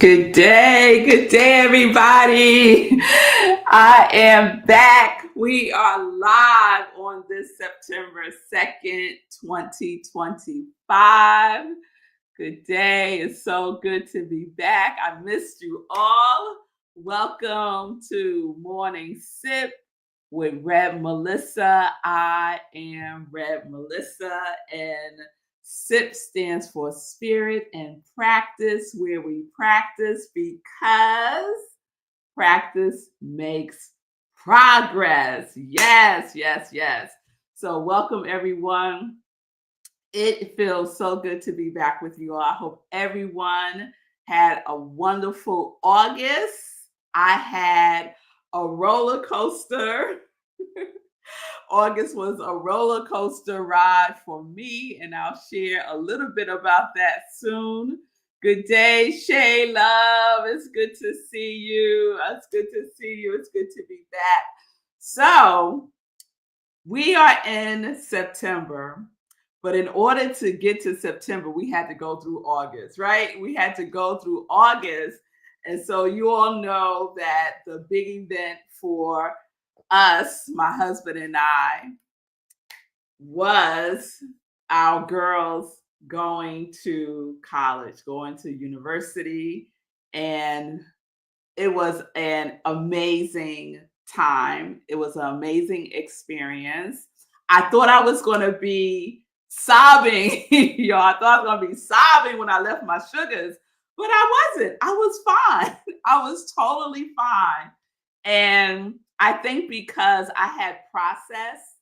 Good day, everybody. I am back. We are live on this September 2nd, 2025. Good day. It's so good to be back. I missed you all. Welcome to Morning Sip with Rev Melissa. I am Rev Melissa, and SIP stands for Spirit and Practice, where we practice because practice makes progress. Yes. So welcome, everyone. It feels so good to be back with you all. I hope everyone had a wonderful August. I had a roller coaster. August was a roller coaster ride for me, and I'll share a little bit about that soon. Good day, Shay Love. It's good to see you. It's good to see you. It's good to be back. So, we are in September, but in order to get to September, we had to go through August, right? We had to go through August. And so, you all know that the big event for us, my husband and I, was our girls going to college, going to university. And it was an amazing time. It was an amazing experience. I thought I was going to be sobbing, y'all. I thought I was going to be sobbing when I left my sugars, but I wasn't. I was fine. I was totally fine. And I think because I had processed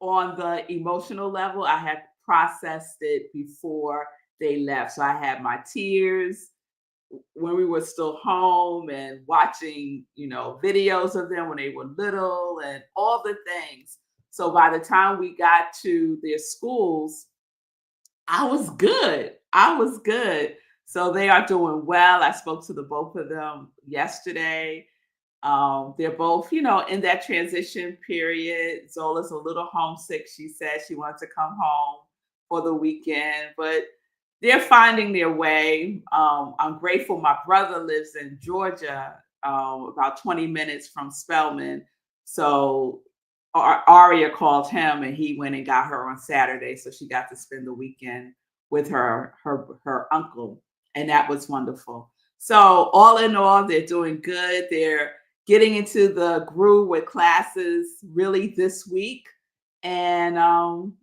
on the emotional level, I had processed it before they left. So I had my tears when we were still home and watching, videos of them when they were little and all the things. So by the time we got to their schools, I was good. So they are doing well. I spoke to the both of them yesterday. They're both, in that transition period. Zola's a little homesick. She said she wants to come home for the weekend, but they're finding their way. I'm grateful. My brother lives in Georgia, about 20 minutes from Spelman. So Aria called him, and he went and got her on Saturday. So she got to spend the weekend with her uncle, and that was wonderful. So all in all, they're doing good. They're getting into the groove with classes really this week, and I'll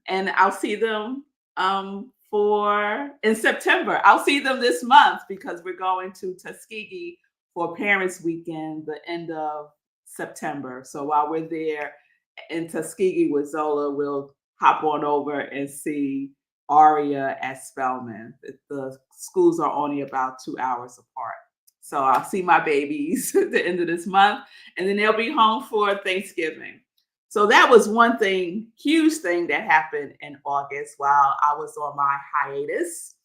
see them in September. I'll see them this month because we're going to Tuskegee for Parents Weekend the end of September. So while we're there in Tuskegee with Zola, we'll hop on over and see Aria at Spelman. The schools are only about 2 hours apart. So I'll see my babies at the end of this month, and then they'll be home for Thanksgiving. So that was one thing, huge thing that happened in August while I was on my hiatus.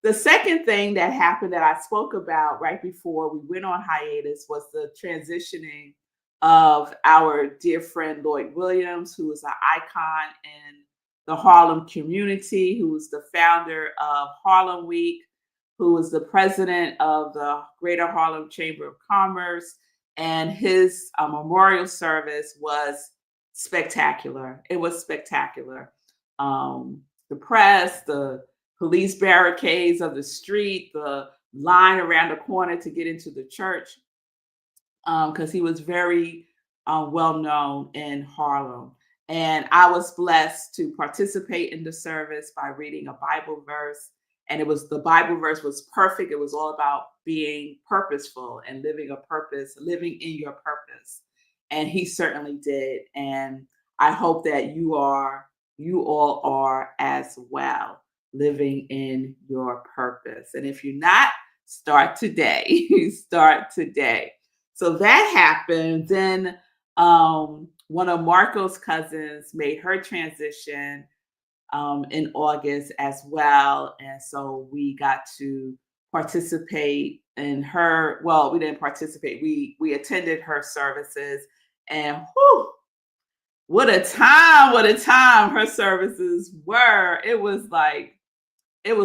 The second thing that happened that I spoke about right before we went on hiatus was the transitioning of our dear friend Lloyd Williams, who is an icon in the Harlem community, who was the founder of Harlem Week, who was the president of the Greater Harlem Chamber of Commerce, and his memorial service was spectacular. It was spectacular. The press, the police barricades of the street, the line around the corner to get into the church, because he was very well known in Harlem. And I was blessed to participate in the service by reading a Bible verse. And the Bible verse was perfect. It was all about being purposeful and living in your purpose. And he certainly did. And I hope that you all are as well, living in your purpose. And if you're not, start today. Start today. So that happened. Then one of Marco's cousins made her transition in August as well. And so we got to participate in her, well, we didn't participate. We attended her services, and what a time her services were. It was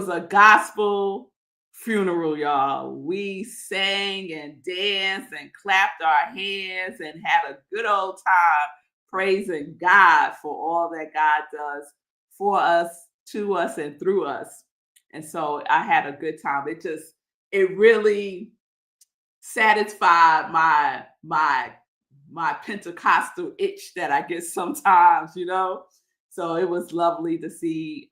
a gospel funeral, y'all. We sang and danced and clapped our hands and had a good old time praising God for all that God does for us, to us, and through us. And so I had a good time. It really satisfied my Pentecostal itch that I get sometimes, you know. So it was lovely to see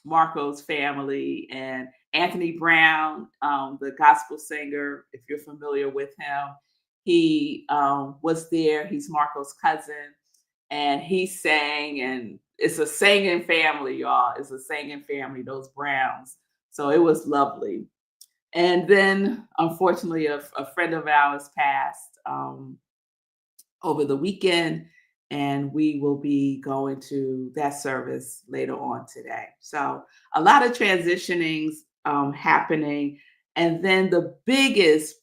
Marco's family and Anthony Brown, the gospel singer. If you're familiar with him, he was there. He's Marco's cousin, and he sang. And it's a singing family, y'all. It's a singing family. Those Browns. So it was lovely. And then, unfortunately, a friend of ours passed over the weekend, and we will be going to that service later on today. So, a lot of transitionings happening. And then the biggest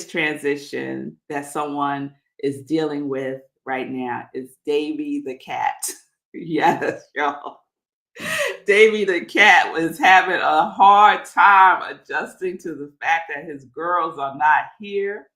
transition that someone is dealing with right now is Davy the cat. Yes, y'all. Davy the cat was having a hard time adjusting to the fact that his girls are not here.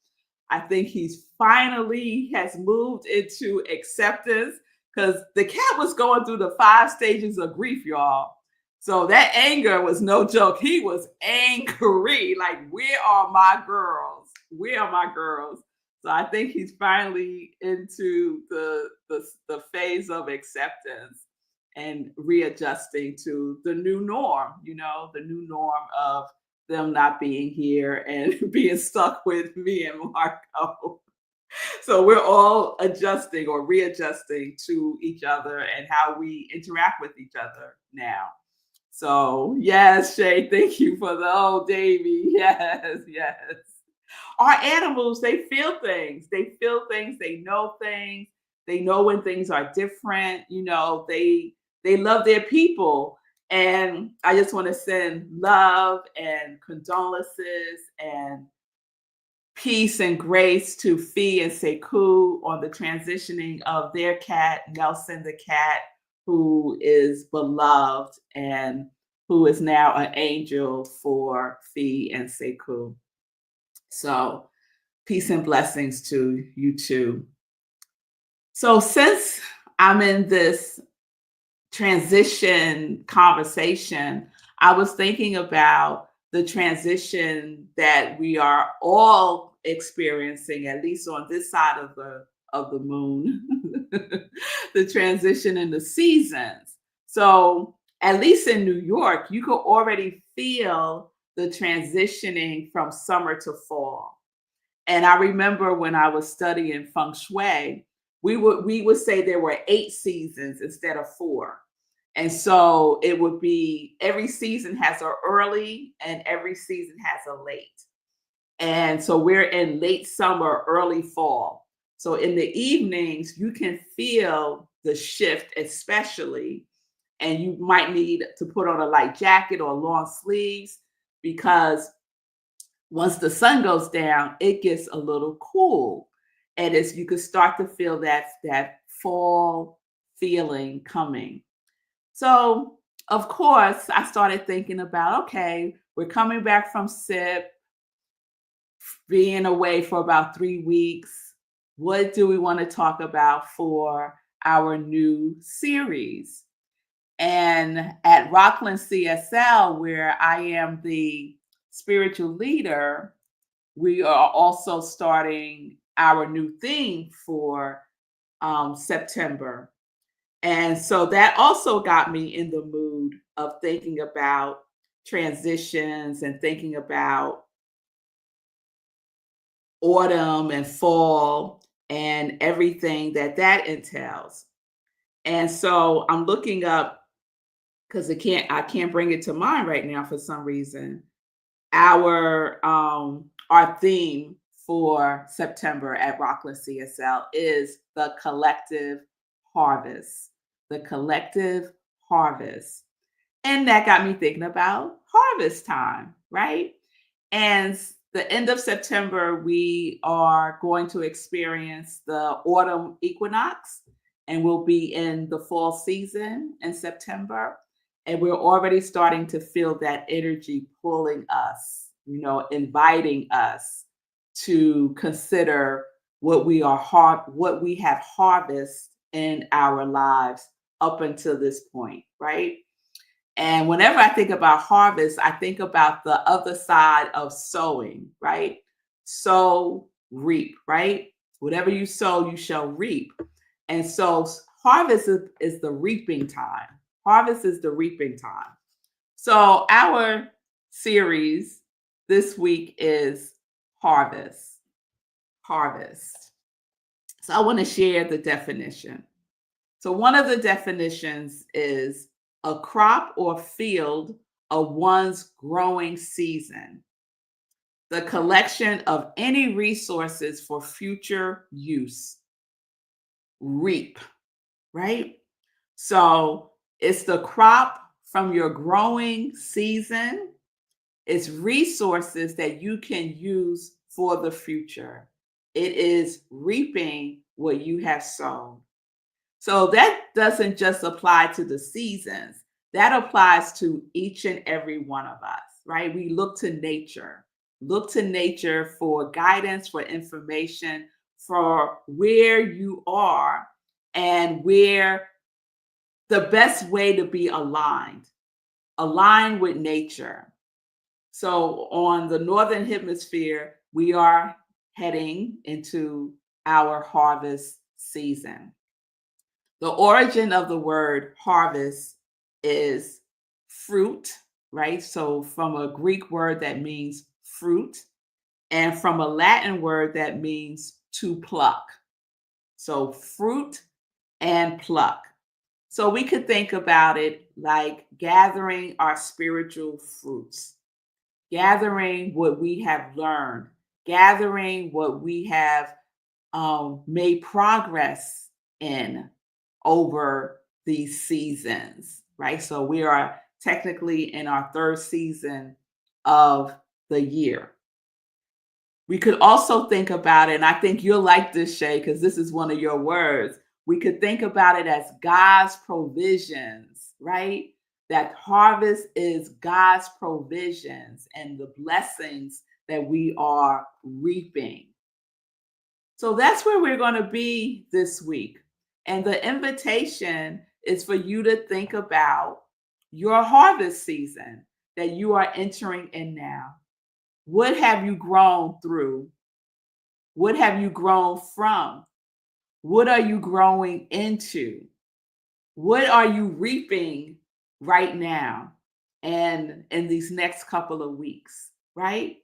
I think he's finally has moved into acceptance because the cat was going through the 5 stages of grief, y'all. So that anger was no joke. He was angry, like, where are my girls? Where are my girls? So I think he's finally into the phase of acceptance and readjusting to the new norm, you know, the new norm of them not being here and being stuck with me and Marco. So we're all adjusting or readjusting to each other and how we interact with each other now. So yes, Shay, thank you for the old Davy. Yes, yes. Our animals, they feel things. They feel things. They know things. They know when things are different. You know, they love their people. And I just want to send love and condolences and peace and grace to Fee and Sekou on the transitioning of their cat, Nelson the cat, who is beloved and who is now an angel for Fee and Sekou. So peace and blessings to you too. So since I'm in this transition conversation, I was thinking about the transition that we are all experiencing, at least on this side of the moon, the transition in the seasons. So at least in New York, you could already feel the transitioning from summer to fall. And I remember when I was studying feng shui, we would say there were 8 seasons instead of 4. And so it would be every season has an early and every season has a late. And so we're in late summer, early fall. So in the evenings, you can feel the shift, especially, and you might need to put on a light jacket or long sleeves because once the sun goes down, it gets a little cool. And as you can start to feel that fall feeling coming. So, of course, I started thinking about, okay, we're coming back from Sept, being away for about 3 weeks. What do we want to talk about for our new series? And at Rockland CSL, where I am the spiritual leader, we are also starting our new theme for September. And so that also got me in the mood of thinking about transitions and thinking about autumn and fall and everything that entails. And so I'm looking up because I can't bring it to mind right now for some reason. Our theme for September at Rockland CSL is the collective harvest. The collective harvest. And that got me thinking about harvest time, right? And the end of September, we are going to experience the autumn equinox, and we'll be in the fall season in September. And we're already starting to feel that energy pulling us, inviting us to consider what we have harvested in our lives up until this point, right? And whenever I think about harvest, I think about the other side of sowing, right? Sow, reap, right? Whatever you sow, you shall reap. And so harvest is the reaping time. Harvest is the reaping time. So our series this week is harvest. Harvest. So I want to share the definition. So one of the definitions is a crop or field of one's growing season, the collection of any resources for future use. Reap, right? So it's the crop from your growing season. It's resources that you can use for the future. It is reaping what you have sown. So that doesn't just apply to the seasons. That applies to each and every one of us, right? We look to nature. Look to nature for guidance, for information, for where you are and where the best way to be aligned with nature. So on the Northern Hemisphere, we are heading into our harvest season. The origin of the word harvest is fruit, right? So from a Greek word that means fruit, and from a Latin word that means to pluck. So fruit and pluck. So we could think about it like gathering our spiritual fruits, gathering what we have learned, gathering what we have made progress in over these seasons, right? So we are technically in our third season of the year. We could also think about it, and I think you'll like this, Shay, because this is one of your words. We could think about it as God's provisions, right? That harvest is God's provisions and the blessings that we are reaping. So that's where we're going to be this week. And the invitation is for you to think about your harvest season that you are entering in now. What have you grown through? What have you grown from? What are you growing into? What are you reaping right now and in these next couple of weeks, right?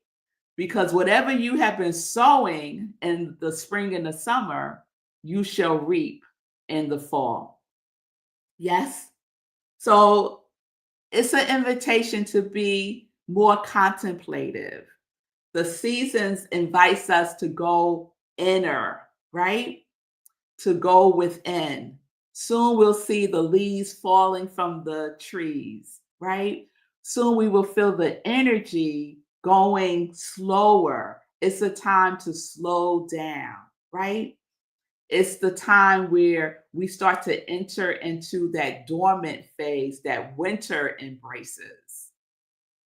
Because whatever you have been sowing in the spring and the summer, you shall reap in the fall. Yes? So it's an invitation to be more contemplative. The seasons invites us to go inner, right? To go within. Soon we'll see the leaves falling from the trees, right? Soon we will feel the energy going slower. It's a time to slow down, right? It's the time where we start to enter into that dormant phase that winter embraces.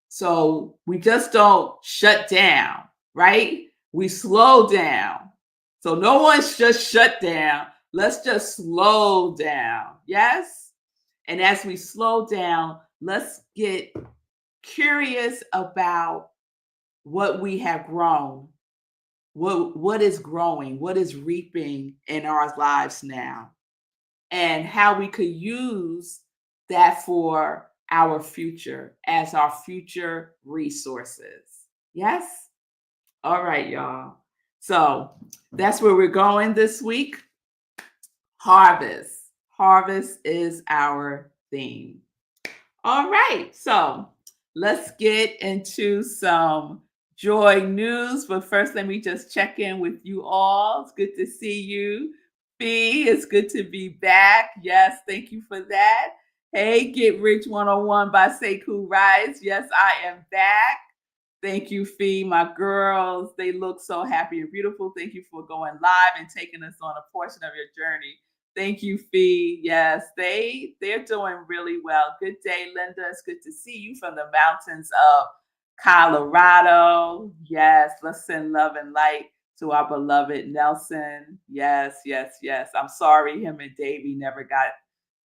So we just don't shut down, right? We slow down. So no one's just shut down. Let's just slow down. Yes? And as we slow down, let's get curious about what we have grown. What is growing? What is reaping in our lives now? And how we could use that for our future as our future resources. Yes? All right, y'all. So that's where we're going this week. Harvest. Harvest is our theme. All right. So let's get into some joy news. But first, let me just check in with you all. It's good to see you. Fee, it's good to be back. Yes, thank you for that. Hey, Get Rich 101 by Sekou Rise. Yes, I am back. Thank you, Fee. My girls, they look so happy and beautiful. Thank you for going live and taking us on a portion of your journey. Thank you, Fee. Yes, they're doing really well. Good day, Linda. It's good to see you from the mountains of Colorado. Yes, let's send love and light to our beloved Nelson. Yes, yes, yes. I'm sorry him and Davy never got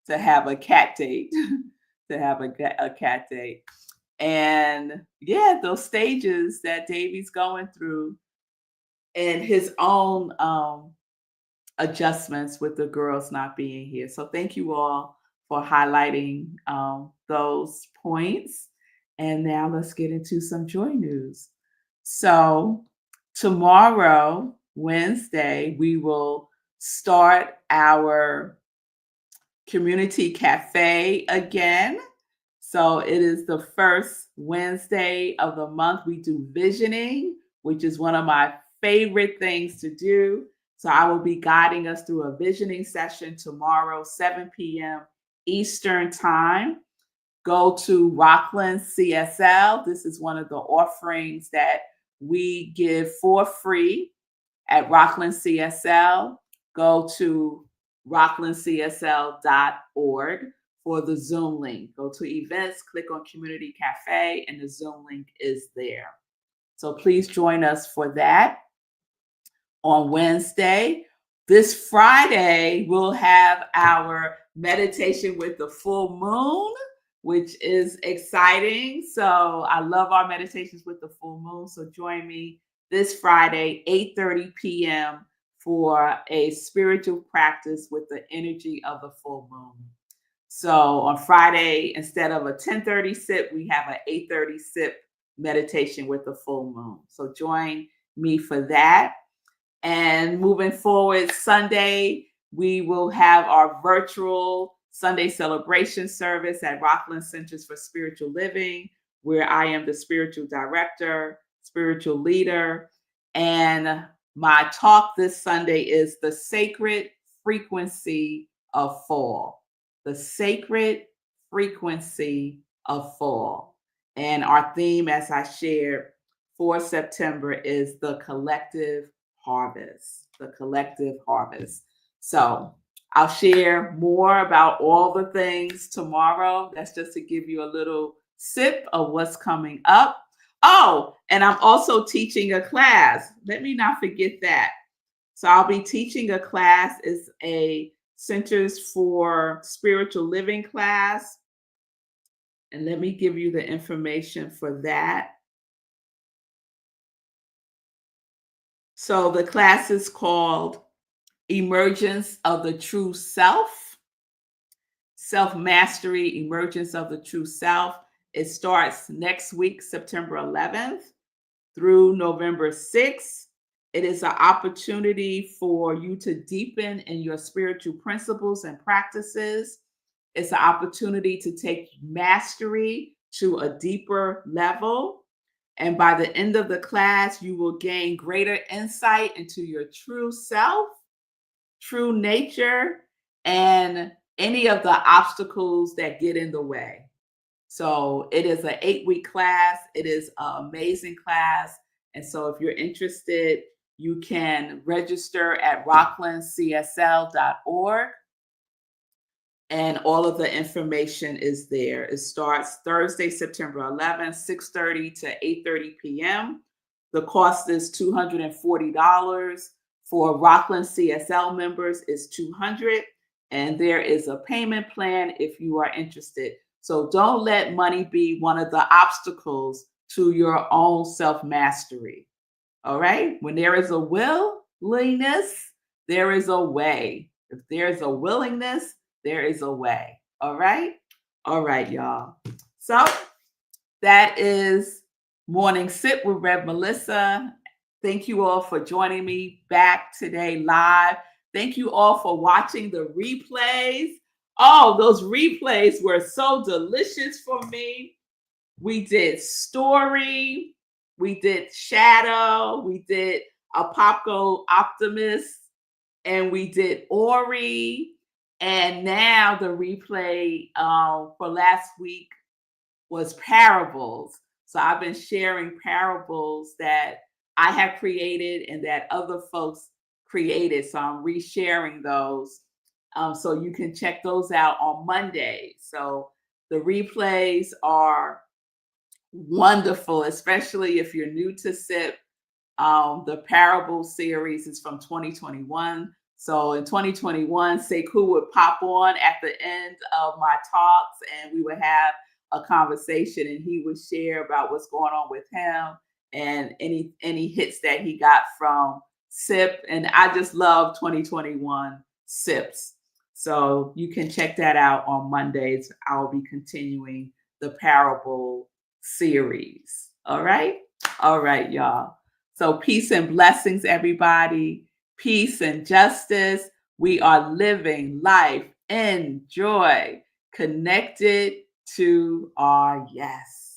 to have a cat date. To have a cat date. And yeah, those stages that Davy's going through and his own adjustments with the girls not being here. So thank you all for highlighting those points. And now let's get into some joy news. So tomorrow, Wednesday, we will start our community cafe again. So it is the first Wednesday of the month. We do visioning, which is one of my favorite things to do. So I will be guiding us through a visioning session tomorrow, 7 p.m. Eastern Time. Go to Rockland CSL. This is one of the offerings that we give for free at Rockland CSL. Go to rocklandcsl.org for the Zoom link. Go to events, click on Community Cafe, and the Zoom link is there. So please join us for that on Wednesday. This Friday, we'll have our meditation with the full moon, which is exciting. So I love our meditations with the full moon. So join me this Friday, 8:30 p.m. for a spiritual practice with the energy of the full moon. So on Friday, instead of a 10:30 sip, we have an 8:30 sip meditation with the full moon. So join me for that. And moving forward, Sunday, we will have our virtual Sunday celebration service at Rockland Centers for Spiritual Living, where I am the spiritual director, spiritual leader. And my talk this Sunday is the sacred frequency of fall. The sacred frequency of fall. And our theme, as I shared for September, is the collective harvest, the collective harvest. So I'll share more about all the things tomorrow. That's just to give you a little sip of what's coming up. Oh, and I'm also teaching a class. Let me not forget that. So I'll be teaching a class. It's a Centers for Spiritual Living class. And let me give you the information for that. So the class is called Emergence of the True Self, Self-Mastery, Emergence of the True Self. It starts next week, September 11th through November 6th. It is an opportunity for you to deepen in your spiritual principles and practices. It's an opportunity to take mastery to a deeper level. And by the end of the class, you will gain greater insight into your true self, true nature, and any of the obstacles that get in the way. So it is an 8-week class. It is an amazing class. And so if you're interested, you can register at rocklandcsl.org. And all of the information is there. It starts Thursday, September 11th, 6:30 to 8:30 p.m. The cost is $240. For Rockland CSL members, is $200. And there is a payment plan if you are interested. So don't let money be one of the obstacles to your own self-mastery. All right? When there is a willingness, there is a way. If there's a willingness, there is a way. All right? All right, y'all. So that is Morning Sip with Rev Melissa. Thank you all for joining me back today live. Thank you all for watching the replays. Oh, those replays were so delicious for me. We did Story, we did Shadow, we did Apopko Optimist, and we did Ori. And now the replay for last week was parables. So I've been sharing parables that I have created and that other folks created. So I'm resharing those. So you can check those out on Monday. So the replays are wonderful, especially if you're new to SIP. The Parable series is from 2021. So in 2021, Sekou would pop on at the end of my talks and we would have a conversation and he would share about what's going on with him and any hits that he got from SIP. And I just love 2021 SIPs. So you can check that out on Mondays. I'll be continuing the Parable series. All right. All right, y'all. So peace and blessings, everybody. Peace and justice. We are living life in joy, connected to our yes.